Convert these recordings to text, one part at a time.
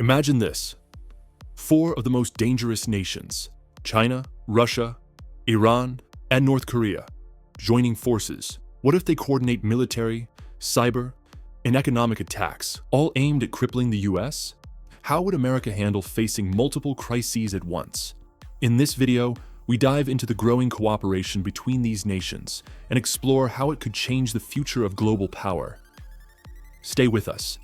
Imagine this: four of the most dangerous nations, China, Russia, Iran, and North Korea, joining forces. What if they coordinate military, cyber, and economic attacks, all aimed at crippling the US? How would America handle facing multiple crises at once? In this video, we dive into the growing cooperation between these nations and explore how it could change the future of global power. Stay with us.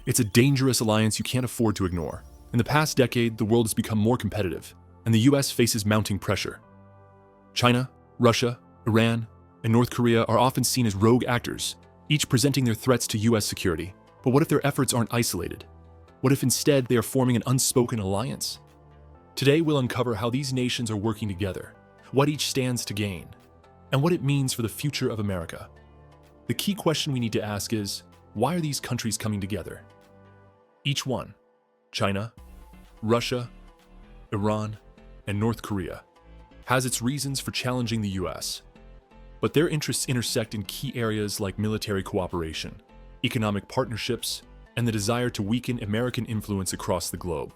It's a dangerous alliance you can't afford to ignore. In the past decade, the world has become more competitive, and the US faces mounting pressure. China, Russia, Iran, and North Korea are often seen as rogue actors, each presenting their threats to US security. But what if their efforts aren't isolated? What if instead they are forming an unspoken alliance? Today we'll uncover how these nations are working together, what each stands to gain, and what it means for the future of America. The key question we need to ask is, why are these countries coming together? Each one, China, Russia, Iran, and North Korea, has its reasons for challenging the US. But their interests intersect in key areas like military cooperation, economic partnerships, and the desire to weaken American influence across the globe.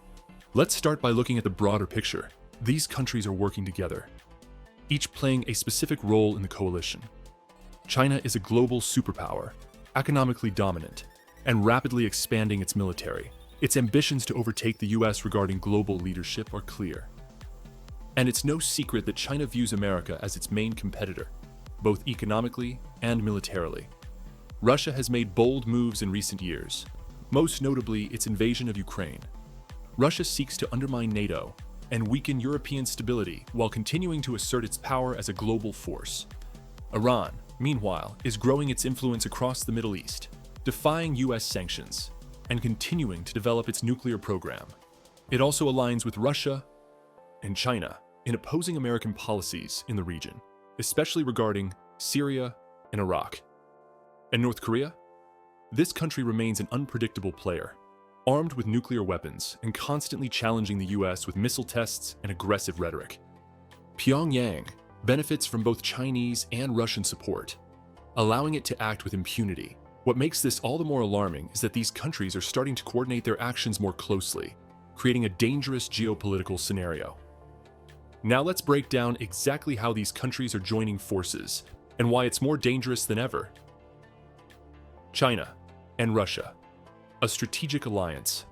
Let's start by looking at the broader picture. These countries are working together, each playing a specific role in the coalition. China is a global superpower, economically dominant, and rapidly expanding its military. Its ambitions to overtake the US regarding global leadership are clear. And it's no secret that China views America as its main competitor, both economically and militarily. Russia has made bold moves in recent years, most notably its invasion of Ukraine. Russia seeks to undermine NATO and weaken European stability while continuing to assert its power as a global force. Iran, meanwhile, is growing its influence across the Middle East, defying US sanctions and continuing to develop its nuclear program. It also aligns with Russia and China in opposing American policies in the region, especially regarding Syria and Iraq. And North Korea? This country remains an unpredictable player, armed with nuclear weapons and constantly challenging the US with missile tests and aggressive rhetoric. Pyongyang benefits from both Chinese and Russian support, allowing it to act with impunity. What makes this all the more alarming is that these countries are starting to coordinate their actions more closely, creating a dangerous geopolitical scenario. Now let's break down exactly how these countries are joining forces and why it's more dangerous than ever. China and Russia, a strategic alliance.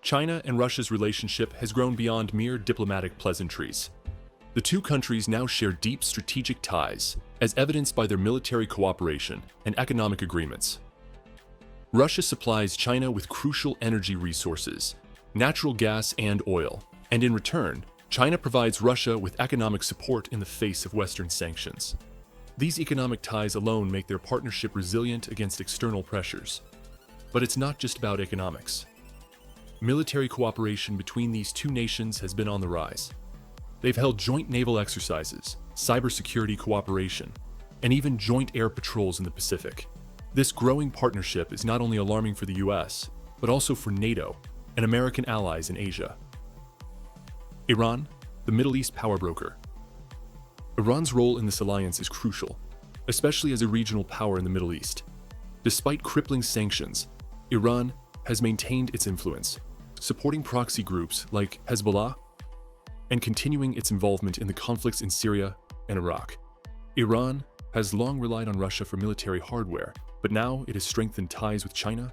China and Russia's relationship has grown beyond mere diplomatic pleasantries. The two countries now share deep strategic ties, as evidenced by their military cooperation and economic agreements. Russia supplies China with crucial energy resources, natural gas and oil, and in return, China provides Russia with economic support in the face of Western sanctions. These economic ties alone make their partnership resilient against external pressures. But it's not just about economics. Military cooperation between these two nations has been on the rise. They've held joint naval exercises, cybersecurity cooperation, and even joint air patrols in the Pacific. This growing partnership is not only alarming for the US, but also for NATO and American allies in Asia. Iran, the Middle East power broker. Iran's role in this alliance is crucial, especially as a regional power in the Middle East. Despite crippling sanctions, Iran has maintained its influence, supporting proxy groups like Hezbollah and continuing its involvement in the conflicts in Syria and Iraq. Iran has long relied on Russia for military hardware, but now it has strengthened ties with China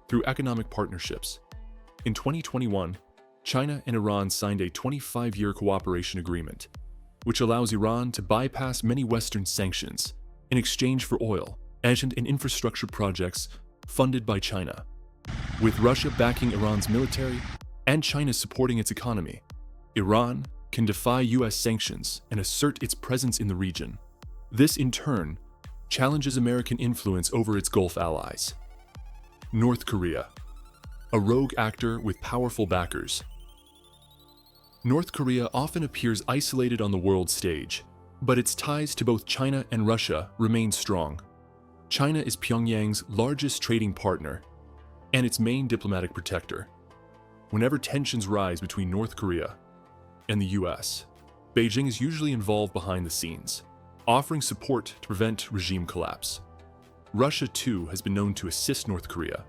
through economic partnerships. In 2021, China and Iran signed a 25-year cooperation agreement, which allows Iran to bypass many Western sanctions in exchange for oil and infrastructure projects funded by China. With Russia backing Iran's military and China supporting its economy, Iran can defy US sanctions and assert its presence in the region. This, in turn, challenges American influence over its Gulf allies. North Korea, a rogue actor with powerful backers. North Korea often appears isolated on the world stage, but its ties to both China and Russia remain strong. China is Pyongyang's largest trading partner and its main diplomatic protector. Whenever tensions rise between North Korea and the US, Beijing is usually involved behind the scenes, offering support to prevent regime collapse. Russia, too, has been known to assist North Korea,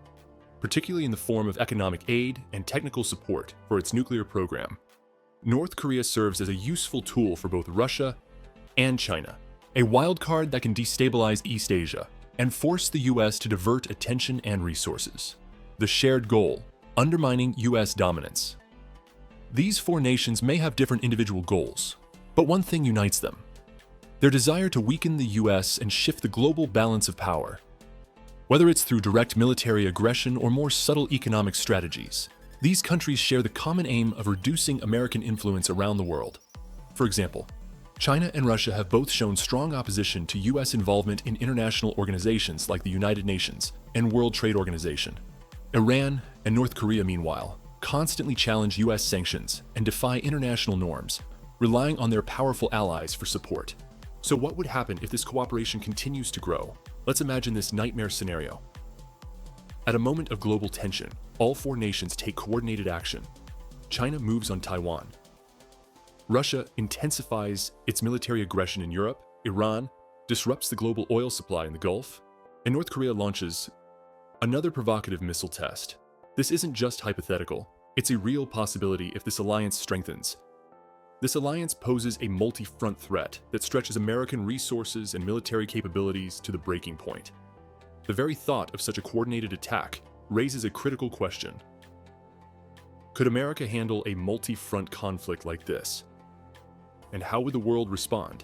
particularly in the form of economic aid and technical support for its nuclear program. North Korea serves as a useful tool for both Russia and China, a wild card that can destabilize East Asia and force the US to divert attention and resources. The shared goal: undermining US dominance. These four nations may have different individual goals, but one thing unites them: their desire to weaken the US and shift the global balance of power. Whether it's through direct military aggression or more subtle economic strategies, these countries share the common aim of reducing American influence around the world. For example, China and Russia have both shown strong opposition to US involvement in international organizations like the United Nations and World Trade Organization. Iran and North Korea, meanwhile, constantly challenge US sanctions and defy international norms, relying on their powerful allies for support. So what would happen if this cooperation continues to grow? Let's imagine this nightmare scenario. At a moment of global tension, all four nations take coordinated action. China moves on Taiwan. Russia intensifies its military aggression in Europe. Iran disrupts the global oil supply in the Gulf. And North Korea launches another provocative missile test. This isn't just hypothetical. It's a real possibility if this alliance strengthens. This alliance poses a multi-front threat that stretches American resources and military capabilities to the breaking point. The very thought of such a coordinated attack raises a critical question. Could America handle a multi-front conflict like this? And how would the world respond?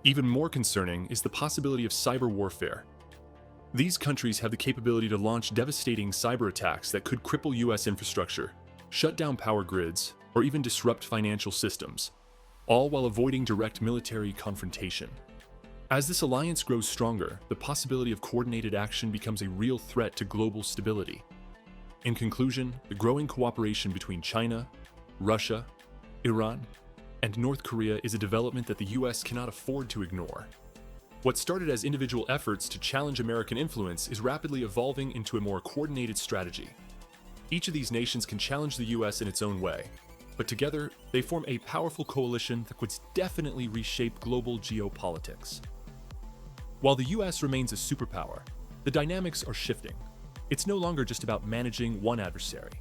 Even more concerning is the possibility of cyber warfare. These countries have the capability to launch devastating cyber attacks that could cripple US infrastructure, shut down power grids, or even disrupt financial systems, all while avoiding direct military confrontation. As this alliance grows stronger, the possibility of coordinated action becomes a real threat to global stability. In conclusion, the growing cooperation between China, Russia, Iran, and North Korea is a development that the US cannot afford to ignore. What started as individual efforts to challenge American influence is rapidly evolving into a more coordinated strategy. Each of these nations can challenge the US in its own way, but together they form a powerful coalition that could definitely reshape global geopolitics. While the US remains a superpower, the dynamics are shifting. It's no longer just about managing one adversary.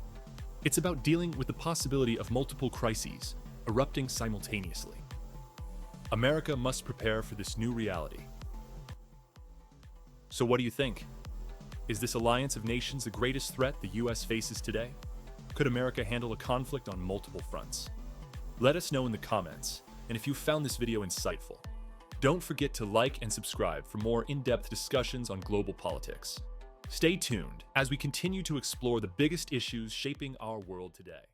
It's about dealing with the possibility of multiple crises erupting simultaneously. America must prepare for this new reality. So what do you think? Is this alliance of nations the greatest threat the US faces today? Could America handle a conflict on multiple fronts? Let us know in the comments, and if you found this video insightful, don't forget to like and subscribe for more in-depth discussions on global politics. Stay tuned as we continue to explore the biggest issues shaping our world today.